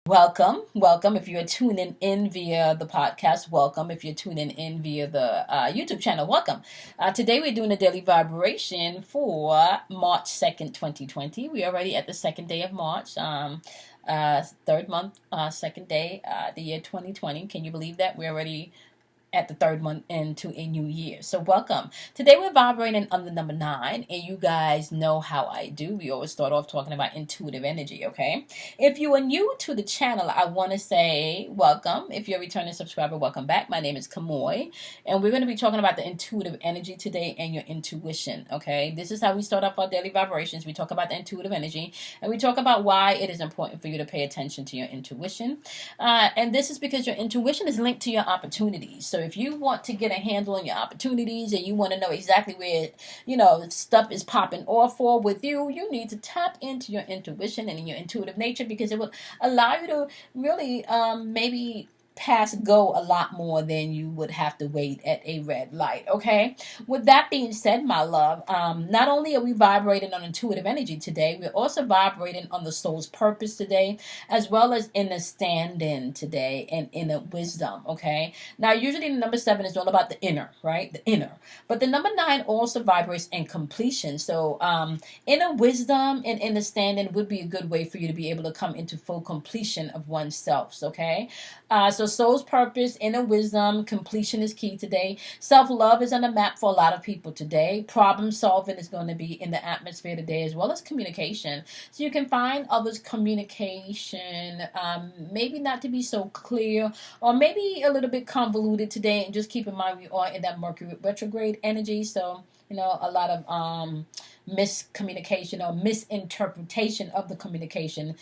Welcome. If you're tuning in via the podcast, welcome. If you're tuning in via the YouTube channel, welcome. Today we're doing a daily vibration for March 2nd, 2020. We're already at the second day of March, third month, second day, the year 2020. Can you believe that? We're already at the third month into a new year. So welcome. Today we're vibrating on the number 9, and you guys know how I do. We always start off talking about intuitive energy, okay? If you are new to the channel, I want to say welcome. If you're a returning subscriber, welcome back. My name is Kamoy, and we're going to be talking about the intuitive energy today and your intuition, okay? This is how we start off our daily vibrations. We talk about the intuitive energy, and we talk about why it is important for you to pay attention to your intuition. And this is because your intuition is linked to your opportunities. So if you want to get a handle on your opportunities and you want to know exactly where, stuff is popping off for with you, you need to tap into your intuition and in your intuitive nature, because it will allow you to really maybe pass go a lot more than you would have to wait at a red light. Okay, with that being said, my love, not only are we vibrating on intuitive energy today, we're also vibrating on the soul's purpose today, as well as inner stand-in today and inner wisdom. Okay, now usually the number 7 is all about the inner, right? The inner, but the number 9 also vibrates in completion. So inner wisdom and inner stand-in would be a good way for you to be able to come into full completion of oneself. Okay, so soul's purpose, inner wisdom, completion is key today. Self-love is on the map for a lot of people today. Problem solving is going to be in the atmosphere today, as well as communication. So you can find others' communication, maybe not to be so clear, or maybe a little bit convoluted today. And just keep in mind we are in that Mercury retrograde energy. So, a lot of miscommunication or misinterpretation of the communication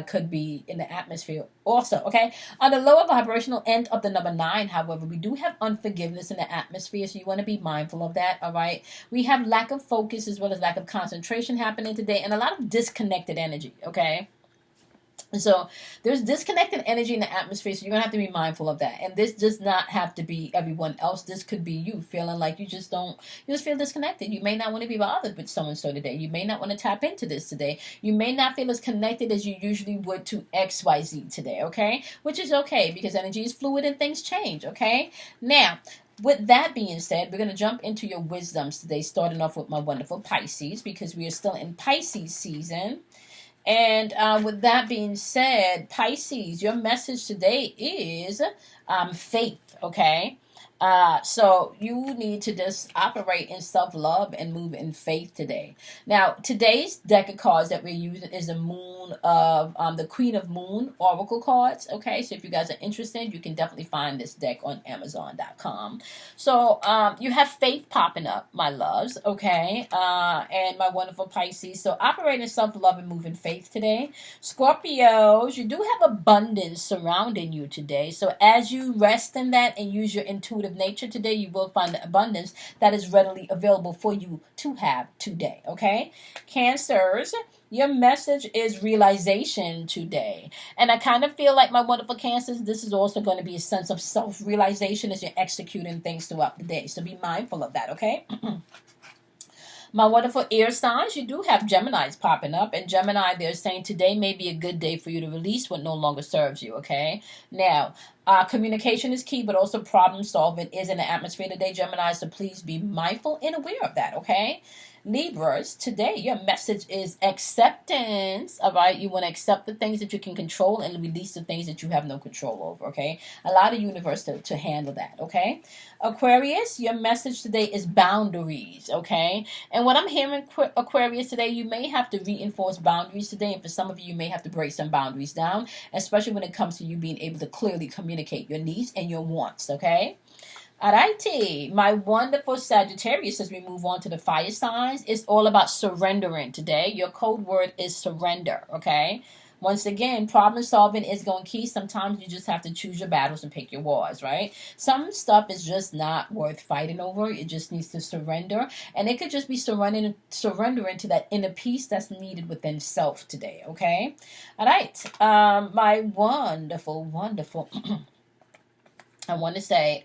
could be in the atmosphere also. Okay, on the lower vibrational end of the number 9, however, we do have unforgiveness in the atmosphere, so you want to be mindful of that. All right, we have lack of focus as well as lack of concentration happening today, and a lot of disconnected energy. Okay, so there's disconnected energy in the atmosphere, so you're going to have to be mindful of that. And this does not have to be everyone else. This could be you feeling like you just feel disconnected. You may not want to be bothered with so-and-so today. You may not want to tap into this today. You may not feel as connected as you usually would to XYZ today, okay? Which is okay, because energy is fluid and things change, okay? Now, with that being said, we're going to jump into your wisdoms today, starting off with my wonderful Pisces, because we are still in Pisces season. And with that being said, Pisces, your message today is faith, okay? So you need to just operate in self-love and move in faith today. Now, today's deck of cards that we're using is the Moon of the Queen of Moon Oracle cards. Okay, so if you guys are interested, you can definitely find this deck on Amazon.com. So you have faith popping up, my loves. Okay, and my wonderful Pisces. So operate in self-love and move in faith today. Scorpios, you do have abundance surrounding you today. So as you rest in that and use your intuitive nature today, you will find the abundance that is readily available for you to have today. Okay, Cancers, your message is realization today. And I kind of feel like, my wonderful Cancers, this is also going to be a sense of self-realization as you're executing things throughout the day. So be mindful of that, okay? My wonderful air signs, you do have Geminis popping up. And Gemini, they're saying today may be a good day for you to release what no longer serves you, okay? Now, communication is key, but also problem solving is in the atmosphere today, Gemini, so please be mindful and aware of that, okay? Libras, today your message is acceptance. All right, you want to accept the things that you can control and release the things that you have no control over. Okay, allow the universe to handle that. Okay, Aquarius, your message today is boundaries. Okay, and what I'm hearing, Aquarius, today, you may have to reinforce boundaries today, and for some of you, you may have to break some boundaries down, especially when it comes to you being able to clearly communicate your needs and your wants. Okay. Alrighty, my wonderful Sagittarius, as we move on to the fire signs, it's all about surrendering today. Your code word is surrender, okay? Once again, problem solving is going key. Sometimes you just have to choose your battles and pick your wars, right? Some stuff is just not worth fighting over. It just needs to surrender. And it could just be surrendering to that inner peace that's needed within self today, okay? All right, my wonderful, wonderful... I want to say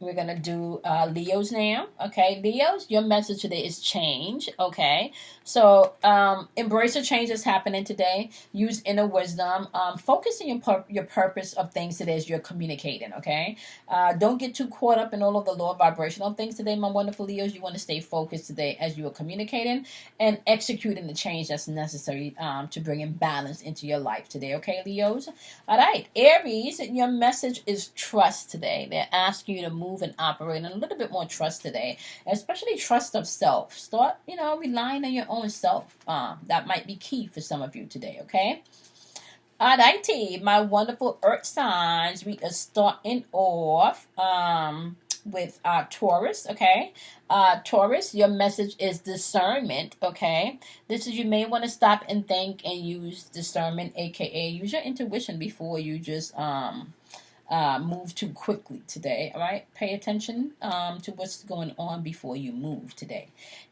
We're going to do Leos now. Okay, Leos, your message today is change. Okay, so embrace the change that's happening today. Use inner wisdom. Focus on your purpose of things today as you're communicating. Okay, don't get too caught up in all of the lower vibrational things today, my wonderful Leos. You want to stay focused today as you are communicating and executing the change that's necessary to bring in balance into your life today. Okay, Leos. All right, Aries, your message is trust today. They're asking you to move and operate in a little bit more trust today, especially trust of self. Start, relying on your own self. That might be key for some of you today, okay? Alrighty, my wonderful earth signs. We are starting off with Taurus, okay? Taurus, your message is discernment, okay? This is, you may want to stop and think and use discernment, aka use your intuition before you just move too quickly today. All right, pay attention to what's going on before you move today.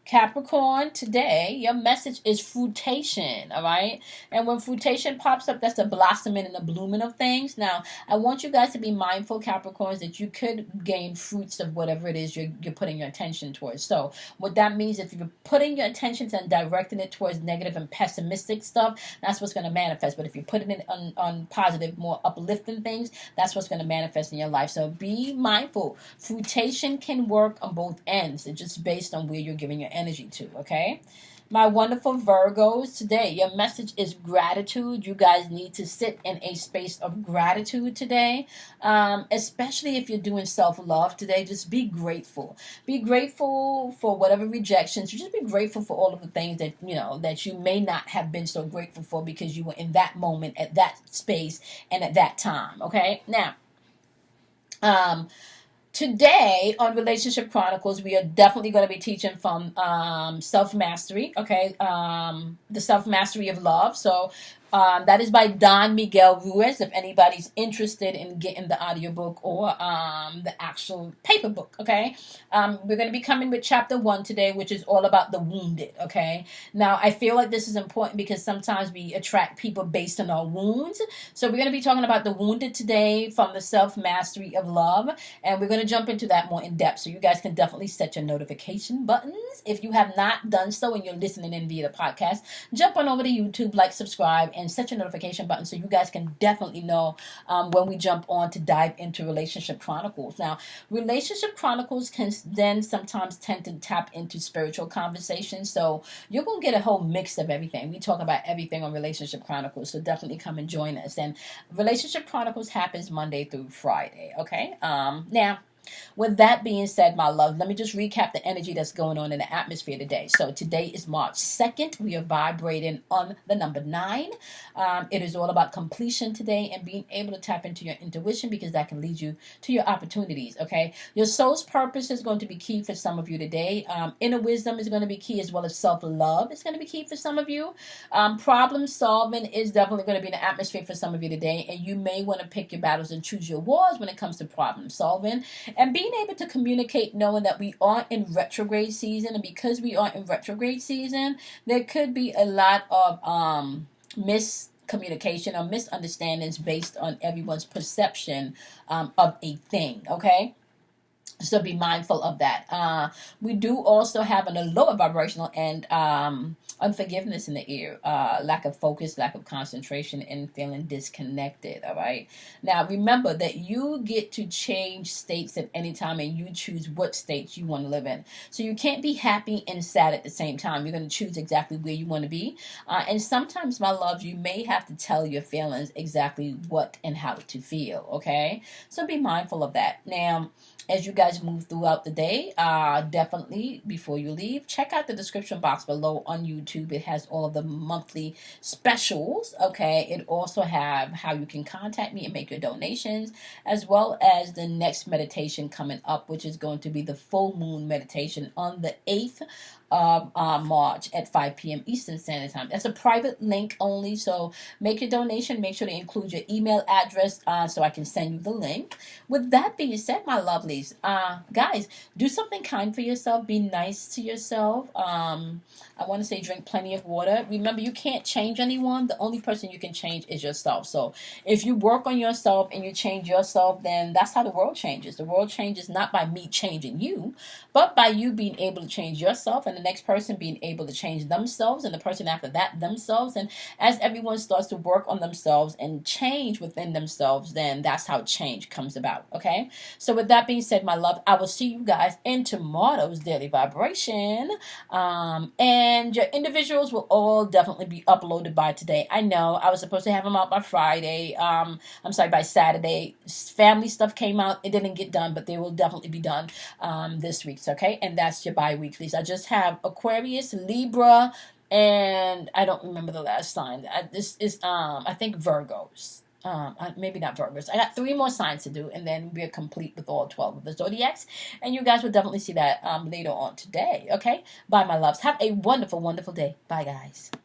Capricorn, today your message is fruitation. All right, and when fruitation pops up, that's the blossoming and the blooming of things. Now, I want you guys to be mindful, Capricorns, that you could gain fruits of whatever it is you're putting your attention towards. So what that means, if you're putting your attention and directing it towards negative and pessimistic stuff, that's what's going to manifest. But if you're putting it on positive, more uplifting things, that's what's going to manifest in your life. So be mindful. Fruitation can work on both ends. It's just based on where you're giving your energy to, okay? My wonderful Virgos, today your message is gratitude. You guys need to sit in a space of gratitude today, especially if you're doing self-love today. Just be grateful. Be grateful for whatever rejections. Just be grateful for all of the things that you may not have been so grateful for because you were in that moment, at that space, and at that time, okay? Now, today on Relationship Chronicles, we are definitely going to be teaching from self-mastery, okay? The self-mastery of love. So that is by Don Miguel Ruiz, if anybody's interested in getting the audiobook or the actual paper book, okay? We're going to be coming with chapter 1 today, which is all about the wounded, okay? Now, I feel like this is important because sometimes we attract people based on our wounds. So we're going to be talking about the wounded today from the self-mastery of love, and we're going to jump into that more in depth. So you guys can definitely set your notification buttons. If you have not done so and you're listening in via the podcast, jump on over to YouTube, like, subscribe, and set your notification button so you guys can definitely know when we jump on to dive into Relationship Chronicles. Now, Relationship Chronicles can then sometimes tend to tap into spiritual conversations, so you're going to get a whole mix of everything. We talk about everything on Relationship Chronicles, so definitely come and join us. And Relationship Chronicles happens Monday through Friday, okay? Now, with that being said, my love, let me just recap the energy that's going on in the atmosphere today. So today is March 2nd. We are vibrating on the number 9. It is all about completion today and being able to tap into your intuition because that can lead you to your opportunities, okay? Your soul's purpose is going to be key for some of you today. Inner wisdom is going to be key, as well as self-love is going to be key for some of you. Problem solving is definitely going to be in the atmosphere for some of you today, and you may want to pick your battles and choose your wars when it comes to problem solving. And being able to communicate, knowing that we are in retrograde season, and because we are in retrograde season, there could be a lot of miscommunication or misunderstandings based on everyone's perception of a thing, okay? So be mindful of that. We do also have on a lower vibrational end unforgiveness in the ear, lack of focus, lack of concentration, and feeling disconnected. All right. Now remember that you get to change states at any time, and you choose what states you want to live in. So you can't be happy and sad at the same time. You're going to choose exactly where you want to be. And sometimes, my love, you may have to tell your feelings exactly what and how to feel. Okay. So be mindful of that. Now, as you guys move throughout the day, definitely before you leave, check out the description box below on YouTube. It has all of the monthly specials, okay? It also have how you can contact me and make your donations, as well as the next meditation coming up, which is going to be the full moon meditation on the 8th of March at 5 p.m. Eastern Standard Time. That's a private link only, so make your donation. Make sure to include your email address so I can send you the link. With that being said, my lovelies, guys, do something kind for yourself. Be nice to yourself. I want to say drink plenty of water. Remember, you can't change anyone. The only person you can change is yourself. So if you work on yourself and you change yourself, then that's how the world changes. The world changes not by me changing you, but by you being able to change yourself and the next person being able to change themselves and the person after that themselves. And as everyone starts to work on themselves and change within themselves, then that's how change comes about. Okay. So with that being said, my love, I will see you guys in tomorrow's daily vibration. And your individuals will all definitely be uploaded by today. I know I was supposed to have them out by Friday. I'm sorry, by Saturday. Family stuff came out. It didn't get done, but they will definitely be done this week. Okay. And that's your bi-weeklies. I just have Aquarius, Libra, and I don't remember the last sign. This is I think Virgos. Maybe not Virgos. I got 3 more signs to do, and then we're complete with all 12 of the zodiacs. And you guys will definitely see that later on today. Okay. Bye, my loves. Have a wonderful, wonderful day. Bye, guys.